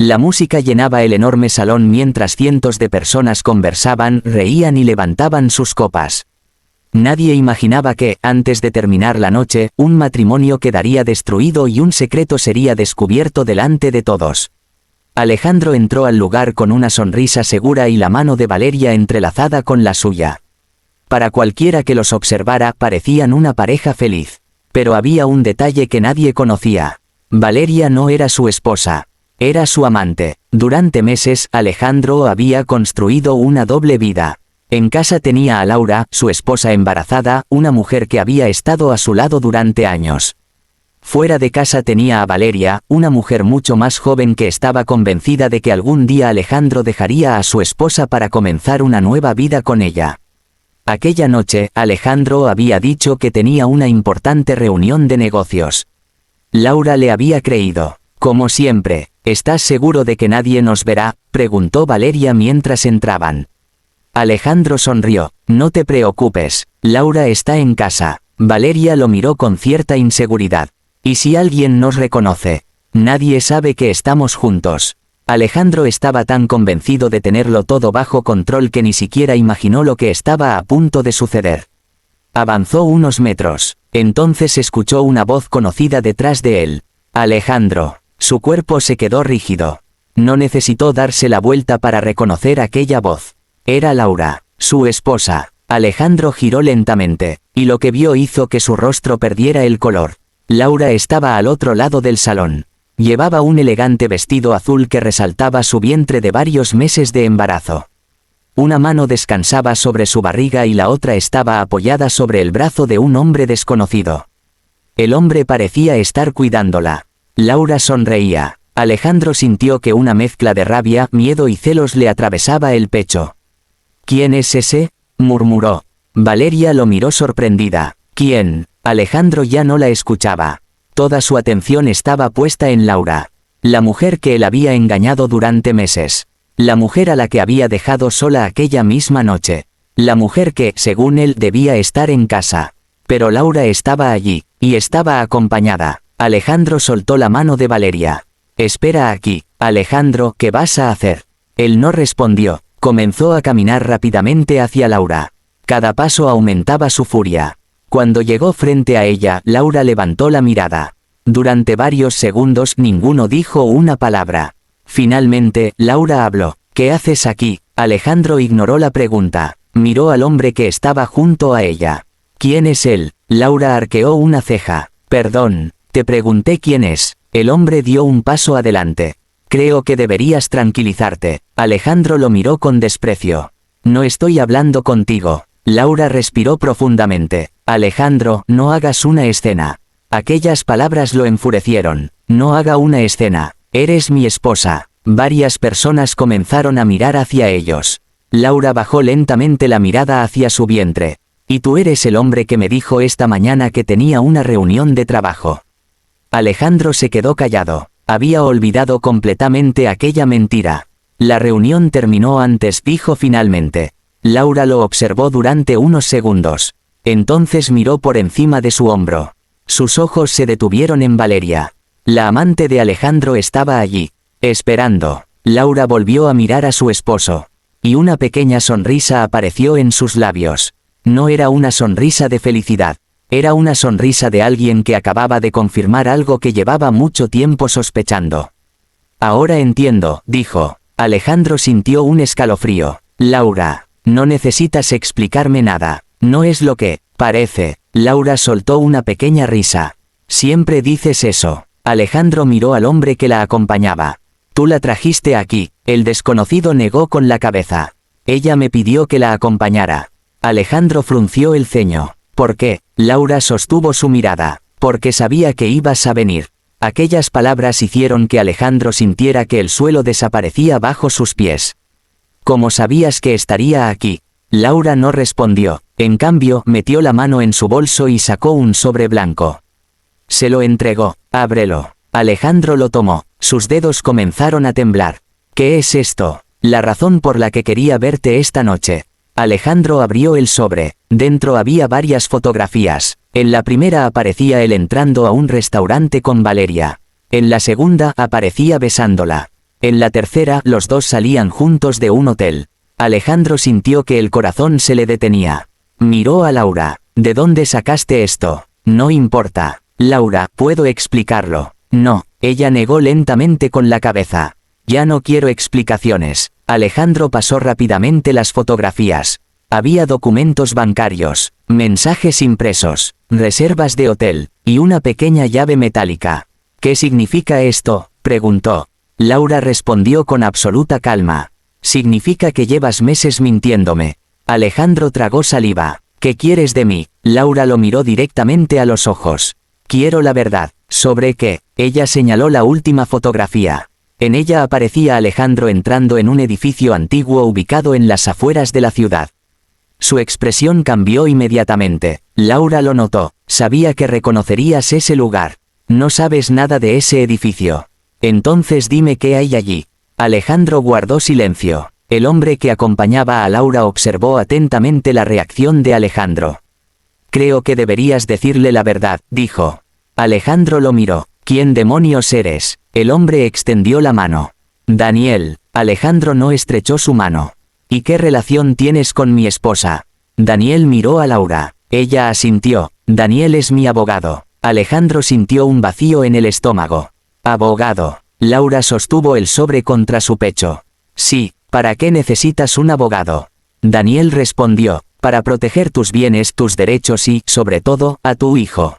La música llenaba el enorme salón mientras cientos de personas conversaban, reían y levantaban sus copas. Nadie imaginaba que, antes de terminar la noche, un matrimonio quedaría destruido y un secreto sería descubierto delante de todos. Alejandro entró al lugar con una sonrisa segura y la mano de Valeria entrelazada con la suya. Para cualquiera que los observara, parecían una pareja feliz. Pero había un detalle que nadie conocía. Valeria no era su esposa. Era su amante. Durante meses, Alejandro había construido una doble vida. En casa tenía a Laura, su esposa embarazada, una mujer que había estado a su lado durante años. Fuera de casa tenía a Valeria, una mujer mucho más joven que estaba convencida de que algún día Alejandro dejaría a su esposa para comenzar una nueva vida con ella. Aquella noche, Alejandro había dicho que tenía una importante reunión de negocios. Laura le había creído. Como siempre, ¿estás seguro de que nadie nos verá?, preguntó Valeria mientras entraban. Alejandro sonrió. No te preocupes, Laura está en casa. Valeria lo miró con cierta inseguridad. ¿Y si alguien nos reconoce? Nadie sabe que estamos juntos. Alejandro estaba tan convencido de tenerlo todo bajo control que ni siquiera imaginó lo que estaba a punto de suceder. Avanzó unos metros. Entonces escuchó una voz conocida detrás de él. Alejandro. Su cuerpo se quedó rígido. No necesitó darse la vuelta para reconocer aquella voz. Era Laura, su esposa. Alejandro giró lentamente, y lo que vio hizo que su rostro perdiera el color. Laura estaba al otro lado del salón. Llevaba un elegante vestido azul que resaltaba su vientre de varios meses de embarazo. Una mano descansaba sobre su barriga y la otra estaba apoyada sobre el brazo de un hombre desconocido. El hombre parecía estar cuidándola. Laura sonreía. Alejandro sintió que una mezcla de rabia, miedo y celos le atravesaba el pecho. ¿Quién es ese?, murmuró. Valeria lo miró sorprendida. ¿Quién? Alejandro ya no la escuchaba. Toda su atención estaba puesta en Laura. La mujer que él había engañado durante meses. La mujer a la que había dejado sola aquella misma noche. La mujer que, según él, debía estar en casa. Pero Laura estaba allí, y estaba acompañada. Alejandro soltó la mano de Valeria. Espera aquí, Alejandro, ¿qué vas a hacer? Él no respondió. Comenzó a caminar rápidamente hacia Laura. Cada paso aumentaba su furia. Cuando llegó frente a ella, Laura levantó la mirada. Durante varios segundos ninguno dijo una palabra. Finalmente, Laura habló. ¿Qué haces aquí? Alejandro ignoró la pregunta. Miró al hombre que estaba junto a ella. ¿Quién es él? Laura arqueó una ceja. Perdón, te pregunté quién es. El hombre dio un paso adelante. Creo que deberías tranquilizarte. Alejandro lo miró con desprecio. No estoy hablando contigo. Laura respiró profundamente. Alejandro, no hagas una escena. Aquellas palabras lo enfurecieron. No haga una escena. Eres mi esposa. Varias personas comenzaron a mirar hacia ellos. Laura bajó lentamente la mirada hacia su vientre. Y tú eres el hombre que me dijo esta mañana que tenía una reunión de trabajo. Alejandro se quedó callado. Había olvidado completamente aquella mentira. La reunión terminó antes, dijo finalmente. Laura lo observó durante unos segundos. Entonces miró por encima de su hombro. Sus ojos se detuvieron en Valeria. La amante de Alejandro estaba allí, esperando. Laura volvió a mirar a su esposo. Y una pequeña sonrisa apareció en sus labios. No era una sonrisa de felicidad. Era una sonrisa de alguien que acababa de confirmar algo que llevaba mucho tiempo sospechando. Ahora entiendo, dijo. Alejandro sintió un escalofrío. Laura, no necesitas explicarme nada. No es lo que parece. Laura soltó una pequeña risa. Siempre dices eso. Alejandro miró al hombre que la acompañaba. Tú la trajiste aquí. El desconocido negó con la cabeza. Ella me pidió que la acompañara. Alejandro frunció el ceño. ¿Por qué? Laura sostuvo su mirada. Porque sabía que ibas a venir. Aquellas palabras hicieron que Alejandro sintiera que el suelo desaparecía bajo sus pies. ¿Cómo sabías que estaría aquí? Laura no respondió. En cambio, metió la mano en su bolso y sacó un sobre blanco. Se lo entregó. Ábrelo. Alejandro lo tomó. Sus dedos comenzaron a temblar. ¿Qué es esto? La razón por la que quería verte esta noche. Alejandro abrió el sobre. Dentro había varias fotografías. En la primera aparecía él entrando a un restaurante con Valeria. En la segunda aparecía besándola. En la tercera, los dos salían juntos de un hotel. Alejandro sintió que el corazón se le detenía. Miró a Laura. ¿De dónde sacaste esto? No importa. Laura, ¿puedo explicarlo? No. Ella negó lentamente con la cabeza. Ya no quiero explicaciones. Alejandro pasó rápidamente las fotografías. Había documentos bancarios, mensajes impresos, reservas de hotel, y una pequeña llave metálica. ¿Qué significa esto?, preguntó. Laura respondió con absoluta calma. Significa que llevas meses mintiéndome. Alejandro tragó saliva. ¿Qué quieres de mí? Laura lo miró directamente a los ojos. Quiero la verdad. ¿Sobre qué? Ella señaló la última fotografía. En ella aparecía Alejandro entrando en un edificio antiguo ubicado en las afueras de la ciudad. Su expresión cambió inmediatamente. Laura lo notó. Sabía que reconocerías ese lugar. No sabes nada de ese edificio. Entonces dime qué hay allí. Alejandro guardó silencio. El hombre que acompañaba a Laura observó atentamente la reacción de Alejandro. Creo que deberías decirle la verdad, dijo. Alejandro lo miró. ¿Quién demonios eres? El hombre extendió la mano. Daniel. Alejandro no estrechó su mano. ¿Y qué relación tienes con mi esposa? Daniel miró a Laura. Ella asintió. Daniel es mi abogado. Alejandro sintió un vacío en el estómago. Abogado. Laura sostuvo el sobre contra su pecho. Sí, ¿para qué necesitas un abogado? Daniel respondió. Para proteger tus bienes, tus derechos y, sobre todo, a tu hijo.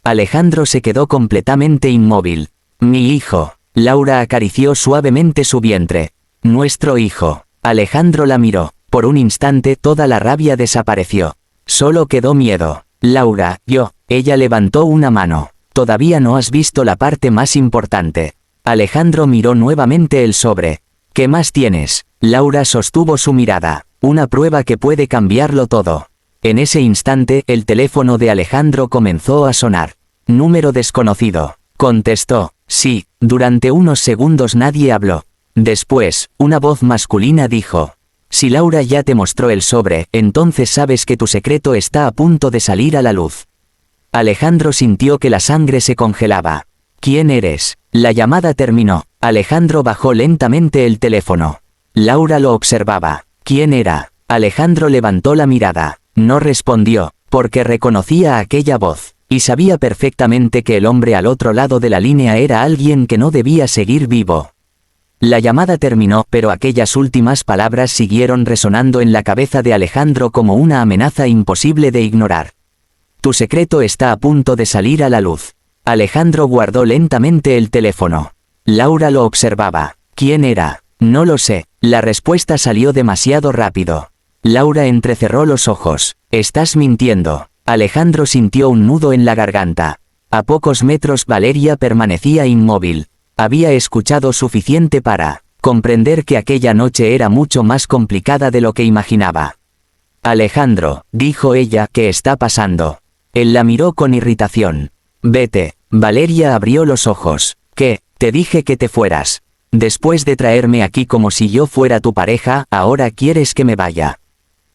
Alejandro se quedó completamente inmóvil. Mi hijo. Laura acarició suavemente su vientre. Nuestro hijo. Alejandro la miró. Por un instante toda la rabia desapareció. Solo quedó miedo. Laura, yo. Ella levantó una mano. Todavía no has visto la parte más importante. Alejandro miró nuevamente el sobre. ¿Qué más tienes? Laura sostuvo su mirada. Una prueba que puede cambiarlo todo. En ese instante el teléfono de Alejandro comenzó a sonar. Número desconocido. Contestó. Sí. Durante unos segundos nadie habló. Después, una voz masculina dijo. Si Laura ya te mostró el sobre, entonces sabes que tu secreto está a punto de salir a la luz. Alejandro sintió que la sangre se congelaba. ¿Quién eres? La llamada terminó. Alejandro bajó lentamente el teléfono. Laura lo observaba. ¿Quién era? Alejandro levantó la mirada. No respondió, porque reconocía aquella voz, y sabía perfectamente que el hombre al otro lado de la línea era alguien que no debía seguir vivo. La llamada terminó, pero aquellas últimas palabras siguieron resonando en la cabeza de Alejandro como una amenaza imposible de ignorar. Tu secreto está a punto de salir a la luz. Alejandro guardó lentamente el teléfono. Laura lo observaba. ¿Quién era? No lo sé. La respuesta salió demasiado rápido. Laura entrecerró los ojos. Estás mintiendo. Alejandro sintió un nudo en la garganta. A pocos metros Valeria permanecía inmóvil. Había escuchado suficiente para comprender que aquella noche era mucho más complicada de lo que imaginaba. Alejandro, dijo ella, ¿qué está pasando? Él la miró con irritación. Vete. Valeria abrió los ojos. ¿Qué? Te dije que te fueras. Después de traerme aquí como si yo fuera tu pareja, ahora quieres que me vaya.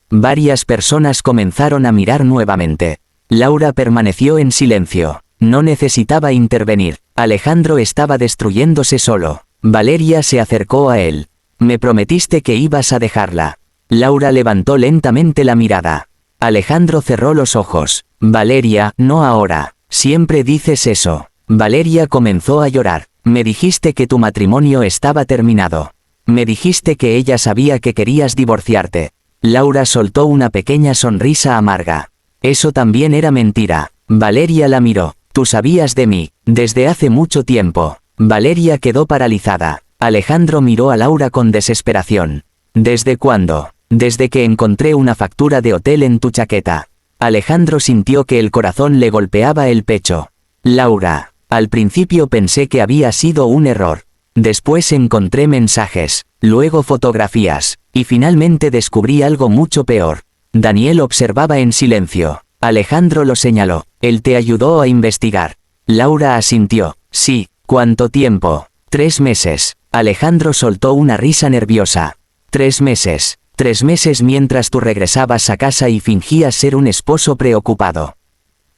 Varias personas comenzaron a mirar nuevamente. Laura permaneció en silencio. No necesitaba intervenir. Alejandro estaba destruyéndose solo. Valeria se acercó a él. Me prometiste que ibas a dejarla. Laura levantó lentamente la mirada. Alejandro cerró los ojos. Valeria, no ahora. Siempre dices eso. Valeria comenzó a llorar. Me dijiste que tu matrimonio estaba terminado. Me dijiste que ella sabía que querías divorciarte. Laura soltó una pequeña sonrisa amarga. Eso también era mentira. Valeria la miró. Tú sabías de mí, desde hace mucho tiempo. Valeria quedó paralizada. Alejandro miró a Laura con desesperación. ¿Desde cuándo? Desde que encontré una factura de hotel en tu chaqueta. Alejandro sintió que el corazón le golpeaba el pecho. Laura, al principio pensé que había sido un error. Después encontré mensajes, luego fotografías, y finalmente descubrí algo mucho peor. Daniel observaba en silencio. Alejandro lo señaló. Él te ayudó a investigar. Laura asintió. Sí. ¿Cuánto tiempo? 3 meses. Alejandro soltó una risa nerviosa. 3 meses. 3 meses mientras tú regresabas a casa y fingías ser un esposo preocupado.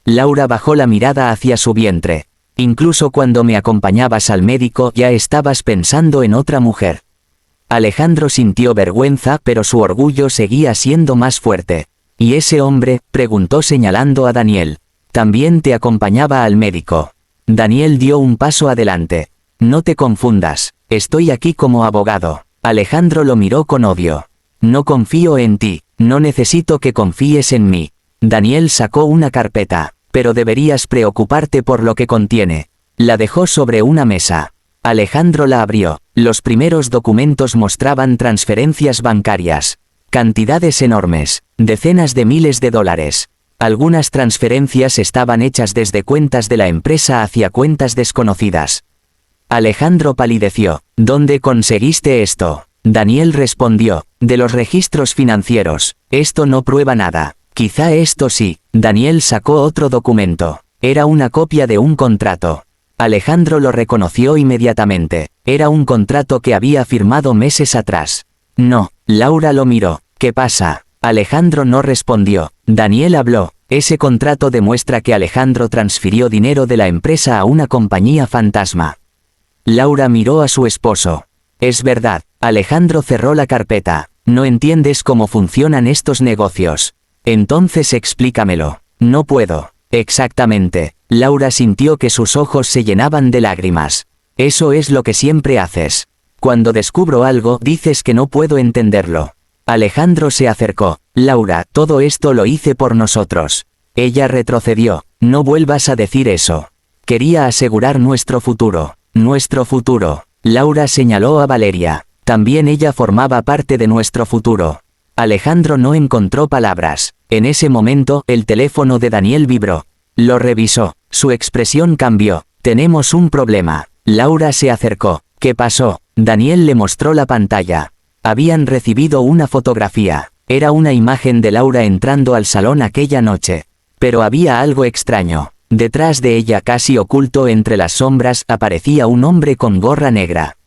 Laura bajó la mirada hacia su vientre. Incluso cuando me acompañabas al médico ya estabas pensando en otra mujer. Alejandro sintió vergüenza, pero su orgullo seguía siendo más fuerte. ¿Y ese hombre?, preguntó señalando a Daniel. También te acompañaba al médico. Daniel dio un paso adelante. No te confundas, estoy aquí como abogado. Alejandro lo miró con odio. No confío en ti, no necesito que confíes en mí. Daniel sacó una carpeta. Pero deberías preocuparte por lo que contiene. La dejó sobre una mesa. Alejandro la abrió. Los primeros documentos mostraban transferencias bancarias. Cantidades enormes, decenas de miles de dólares. Algunas transferencias estaban hechas desde cuentas de la empresa hacia cuentas desconocidas. Alejandro palideció. ¿Dónde conseguiste esto? Daniel respondió. De los registros financieros. Esto no prueba nada. Quizá esto sí. Daniel sacó otro documento. Era una copia de un contrato. Alejandro lo reconoció inmediatamente. Era un contrato que había firmado meses atrás. No, Laura lo miró. ¿Qué pasa? Alejandro no respondió. Daniel habló. Ese contrato demuestra que Alejandro transfirió dinero de la empresa a una compañía fantasma. Laura miró a su esposo. Es verdad. Alejandro cerró la carpeta. No entiendes cómo funcionan estos negocios. Entonces explícamelo. No puedo. Exactamente. Laura sintió que sus ojos se llenaban de lágrimas. Eso es lo que siempre haces. Cuando descubro algo, dices que no puedo entenderlo. Alejandro se acercó. Laura, todo esto lo hice por nosotros. Ella retrocedió. No vuelvas a decir eso. Quería asegurar nuestro futuro. Nuestro futuro. Laura señaló a Valeria. También ella formaba parte de nuestro futuro. Alejandro no encontró palabras. En ese momento, el teléfono de Daniel vibró. Lo revisó. Su expresión cambió. Tenemos un problema. Laura se acercó. ¿Qué pasó? Daniel le mostró la pantalla. Habían recibido una fotografía. Era una imagen de Laura entrando al salón aquella noche. Pero había algo extraño. Detrás de ella, casi oculto entre las sombras, aparecía un hombre con gorra negra.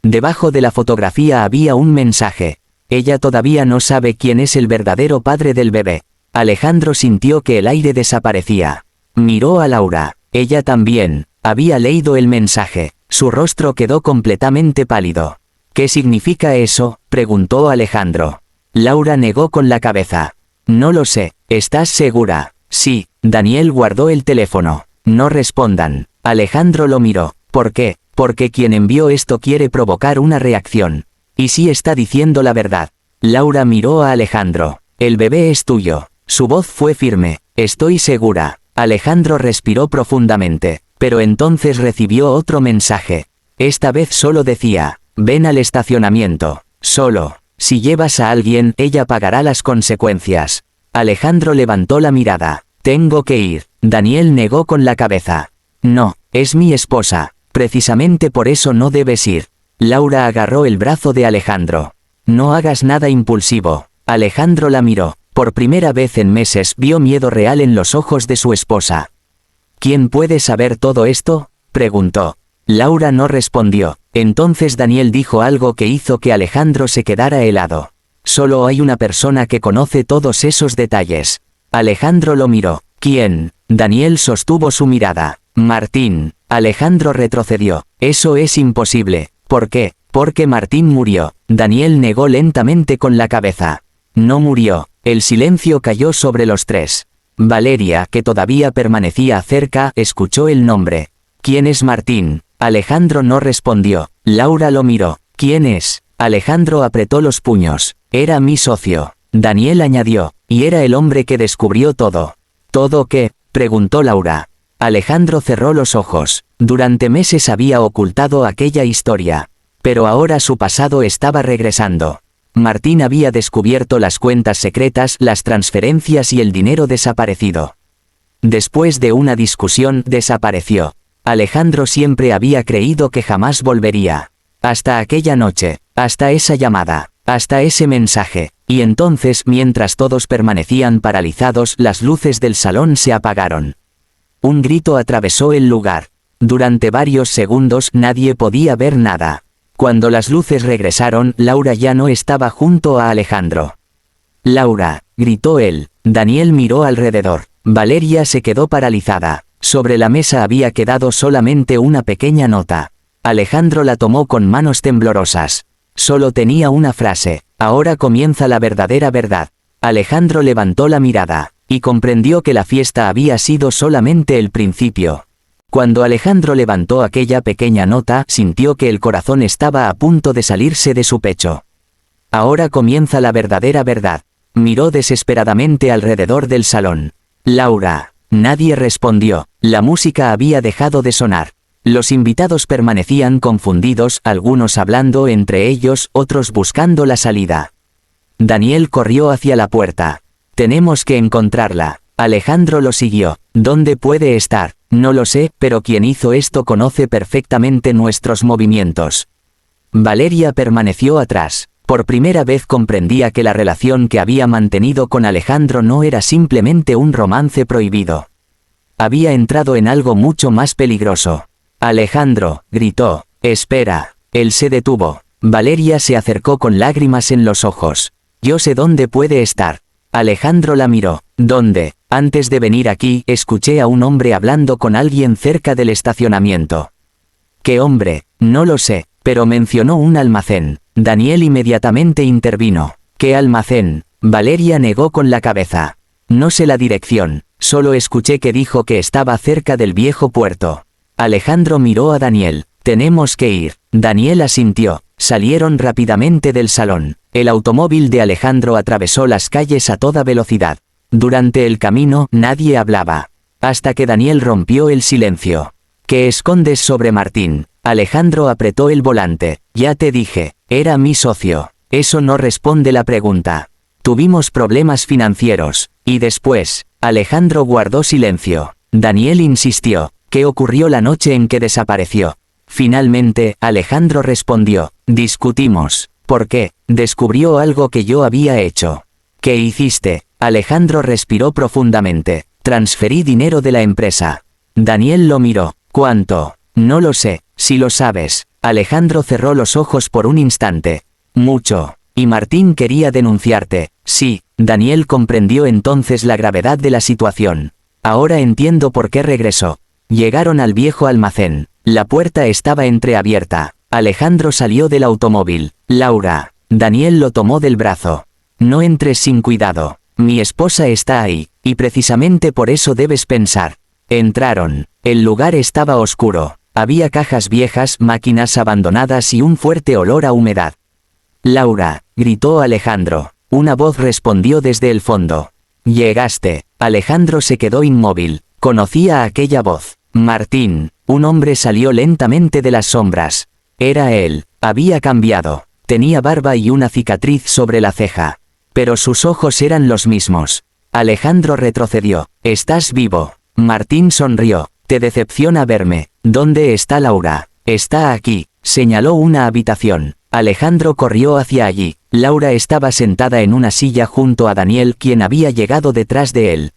Debajo de la fotografía había un mensaje. Ella todavía no sabe quién es el verdadero padre del bebé. Alejandro sintió que el aire desaparecía. Miró a Laura. Ella también. Había leído el mensaje. Su rostro quedó completamente pálido. ¿Qué significa eso?, preguntó Alejandro. Laura negó con la cabeza. No lo sé. ¿Estás segura? Sí. Daniel guardó el teléfono. No respondan. Alejandro lo miró. ¿Por qué? Porque quien envió esto quiere provocar una reacción. ¿Y si está diciendo la verdad? Laura miró a Alejandro. El bebé es tuyo. Su voz fue firme. Estoy segura. Alejandro respiró profundamente, pero entonces recibió otro mensaje. Esta vez solo decía, ven al estacionamiento. Solo. Si llevas a alguien, ella pagará las consecuencias. Alejandro levantó la mirada. Tengo que ir. Daniel negó con la cabeza. No, es mi esposa. Precisamente por eso no debes ir. Laura agarró el brazo de Alejandro. No hagas nada impulsivo. Alejandro la miró. Por primera vez en meses vio miedo real en los ojos de su esposa. ¿Quién puede saber todo esto?, preguntó. Laura no respondió. Entonces Daniel dijo algo que hizo que Alejandro se quedara helado. Solo hay una persona que conoce todos esos detalles. Alejandro lo miró. ¿Quién? Daniel sostuvo su mirada. Martín. Alejandro retrocedió. Eso es imposible. ¿Por qué? Porque Martín murió. Daniel negó lentamente con la cabeza. No murió. El silencio cayó sobre los tres. Valeria, que todavía permanecía cerca, escuchó el nombre. ¿Quién es Martín? Alejandro no respondió. Laura lo miró. ¿Quién es? Alejandro apretó los puños. Era mi socio. Daniel añadió. Y era el hombre que descubrió todo. ¿Todo qué?, preguntó Laura. Alejandro cerró los ojos. Durante meses había ocultado aquella historia. Pero ahora su pasado estaba regresando. Martín había descubierto las cuentas secretas, las transferencias y el dinero desaparecido. Después de una discusión, desapareció. Alejandro siempre había creído que jamás volvería. Hasta aquella noche, hasta esa llamada, hasta ese mensaje. Y entonces, mientras todos permanecían paralizados, las luces del salón se apagaron. Un grito atravesó el lugar. Durante varios segundos nadie podía ver nada. Cuando las luces regresaron, Laura ya no estaba junto a Alejandro. «Laura», gritó él. Daniel miró alrededor. Valeria se quedó paralizada. Sobre la mesa había quedado solamente una pequeña nota. Alejandro la tomó con manos temblorosas. Solo tenía una frase: ahora comienza la verdadera verdad. Alejandro levantó la mirada, y comprendió que la fiesta había sido solamente el principio. Cuando Alejandro levantó aquella pequeña nota, sintió que el corazón estaba a punto de salirse de su pecho. Ahora comienza la verdadera verdad. Miró desesperadamente alrededor del salón. Laura. Nadie respondió. La música había dejado de sonar. Los invitados permanecían confundidos, algunos hablando entre ellos, otros buscando la salida. Daniel corrió hacia la puerta. Tenemos que encontrarla. Alejandro lo siguió. ¿Dónde puede estar? No lo sé, pero quien hizo esto conoce perfectamente nuestros movimientos. Valeria permaneció atrás. Por primera vez comprendía que la relación que había mantenido con Alejandro no era simplemente un romance prohibido. Había entrado en algo mucho más peligroso. Alejandro, gritó. Espera. Él se detuvo. Valeria se acercó con lágrimas en los ojos. Yo sé dónde puede estar. Alejandro la miró. ¿Dónde? Antes de venir aquí, escuché a un hombre hablando con alguien cerca del estacionamiento. ¿Qué hombre? No lo sé, pero mencionó un almacén. Daniel inmediatamente intervino. ¿Qué almacén? Valeria negó con la cabeza. No sé la dirección, solo escuché que dijo que estaba cerca del viejo puerto. Alejandro miró a Daniel. Tenemos que ir. Daniel asintió. Salieron rápidamente del salón. El automóvil de Alejandro atravesó las calles a toda velocidad. Durante el camino, nadie hablaba. Hasta que Daniel rompió el silencio. ¿Qué escondes sobre Martín? Alejandro apretó el volante. Ya te dije, era mi socio. Eso no responde la pregunta. Tuvimos problemas financieros. Y después, Alejandro guardó silencio. Daniel insistió. ¿Qué ocurrió la noche en que desapareció? Finalmente, Alejandro respondió. Discutimos. ¿Por qué? Descubrió algo que yo había hecho. ¿Qué hiciste? Alejandro respiró profundamente. Transferí dinero de la empresa. Daniel lo miró. ¿Cuánto? No lo sé. Si lo sabes. Alejandro cerró los ojos por un instante. Mucho. Y Martín quería denunciarte. Sí. Daniel comprendió entonces la gravedad de la situación. Ahora entiendo por qué regresó. Llegaron al viejo almacén. La puerta estaba entreabierta. Alejandro salió del automóvil. Laura. Daniel lo tomó del brazo. No entres sin cuidado. Mi esposa está ahí, y precisamente por eso debes pensar. Entraron. El lugar estaba oscuro. Había cajas viejas, máquinas abandonadas y un fuerte olor a humedad. Laura, gritó Alejandro. Una voz respondió desde el fondo. Llegaste. Alejandro se quedó inmóvil. Conocía aquella voz. Martín. Un hombre salió lentamente de las sombras. Era él. Había cambiado. Tenía barba y una cicatriz sobre la ceja. Pero sus ojos eran los mismos. Alejandro retrocedió. ¿Estás vivo? Martín sonrió. Te decepciona verme. ¿Dónde está Laura? Está aquí. Señaló una habitación. Alejandro corrió hacia allí. Laura estaba sentada en una silla junto a Daniel, quien había llegado detrás de él.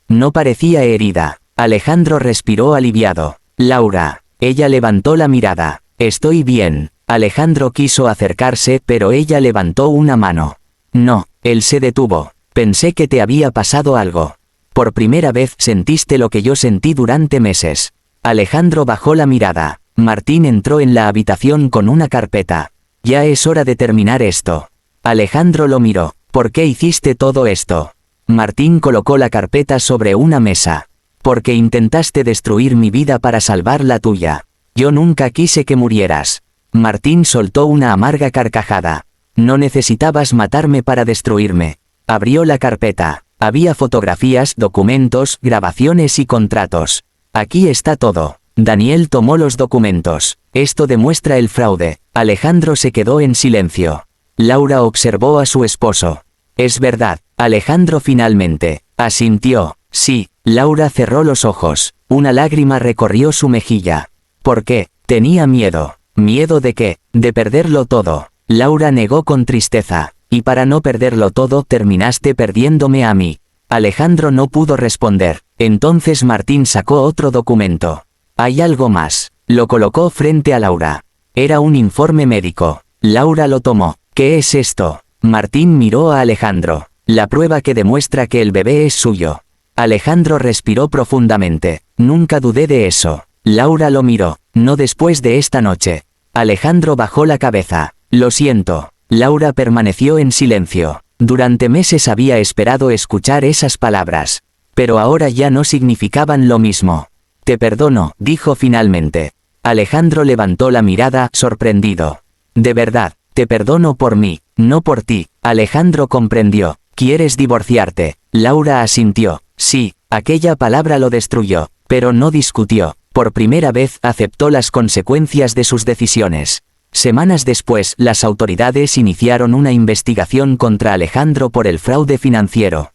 No parecía herida. Alejandro respiró aliviado. Laura. Ella levantó la mirada. Estoy bien. Alejandro quiso acercarse, pero ella levantó una mano. No. Él se detuvo. Pensé que te había pasado algo. Por primera vez sentiste lo que yo sentí durante meses. Alejandro bajó la mirada. Martín entró en la habitación con una carpeta. Ya es hora de terminar esto. Alejandro lo miró. ¿Por qué hiciste todo esto? Martín colocó la carpeta sobre una mesa. Porque intentaste destruir mi vida para salvar la tuya. Yo nunca quise que murieras. Martín soltó una amarga carcajada. No necesitabas matarme para destruirme. Abrió la carpeta. Había fotografías, documentos, grabaciones y contratos. Aquí está todo. Daniel tomó los documentos. Esto demuestra el fraude. Alejandro se quedó en silencio. Laura observó a su esposo. Es verdad. Alejandro finalmente asintió. Sí. Laura cerró los ojos. Una lágrima recorrió su mejilla. ¿Por qué? Tenía miedo. ¿Miedo de qué? De perderlo todo. Laura negó con tristeza. Y para no perderlo todo terminaste perdiéndome a mí. Alejandro no pudo responder. Entonces Martín sacó otro documento. Hay algo más. Lo colocó frente a Laura. Era un informe médico. Laura lo tomó. ¿Qué es esto? Martín miró a Alejandro. La prueba que demuestra que el bebé es suyo. Alejandro respiró profundamente. Nunca dudé de eso. Laura lo miró. No después de esta noche. Alejandro bajó la cabeza. Lo siento. Laura permaneció en silencio. Durante meses había esperado escuchar esas palabras. Pero ahora ya no significaban lo mismo. Te perdono, dijo finalmente. Alejandro levantó la mirada, sorprendido. De verdad, te perdono por mí, no por ti. Alejandro comprendió. ¿Quieres divorciarte? Laura asintió. Sí, aquella palabra lo destruyó, pero no discutió. Por primera vez aceptó las consecuencias de sus decisiones. Semanas después, las autoridades iniciaron una investigación contra Alejandro por el fraude financiero.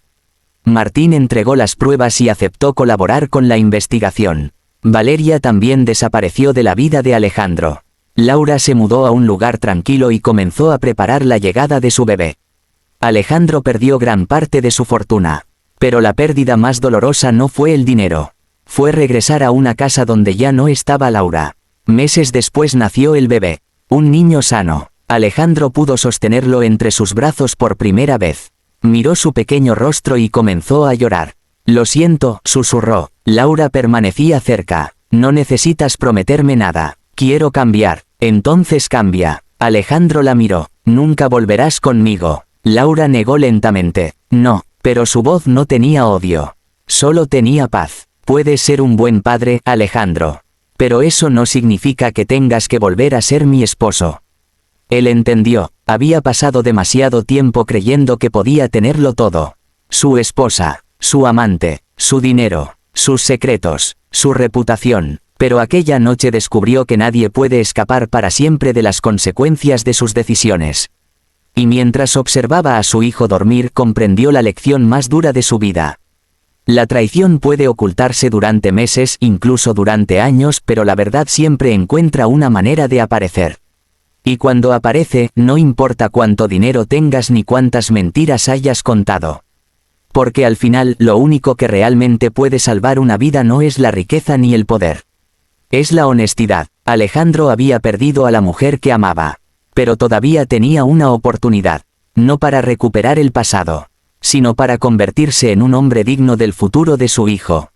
Martín entregó las pruebas y aceptó colaborar con la investigación. Valeria también desapareció de la vida de Alejandro. Laura se mudó a un lugar tranquilo y comenzó a preparar la llegada de su bebé. Alejandro perdió gran parte de su fortuna. Pero la pérdida más dolorosa no fue el dinero. Fue regresar a una casa donde ya no estaba Laura. Meses después nació el bebé. Un niño sano. Alejandro pudo sostenerlo entre sus brazos por primera vez. Miró su pequeño rostro y comenzó a llorar. Lo siento, susurró. Laura permanecía cerca. No necesitas prometerme nada. Quiero cambiar. Entonces cambia. Alejandro la miró. Nunca volverás conmigo. Laura negó lentamente. No, pero su voz no tenía odio. Solo tenía paz. Puedes ser un buen padre, Alejandro. Pero eso no significa que tengas que volver a ser mi esposo. Él entendió. Había pasado demasiado tiempo creyendo que podía tenerlo todo. Su esposa, su amante, su dinero, sus secretos, su reputación. Pero aquella noche descubrió que nadie puede escapar para siempre de las consecuencias de sus decisiones. Y mientras observaba a su hijo dormir, comprendió la lección más dura de su vida. La traición puede ocultarse durante meses, incluso durante años, pero la verdad siempre encuentra una manera de aparecer. Y cuando aparece, no importa cuánto dinero tengas ni cuántas mentiras hayas contado. Porque al final, lo único que realmente puede salvar una vida no es la riqueza ni el poder. Es la honestidad. Alejandro había perdido a la mujer que amaba. Pero todavía tenía una oportunidad. No para recuperar el pasado, sino para convertirse en un hombre digno del futuro de su hijo.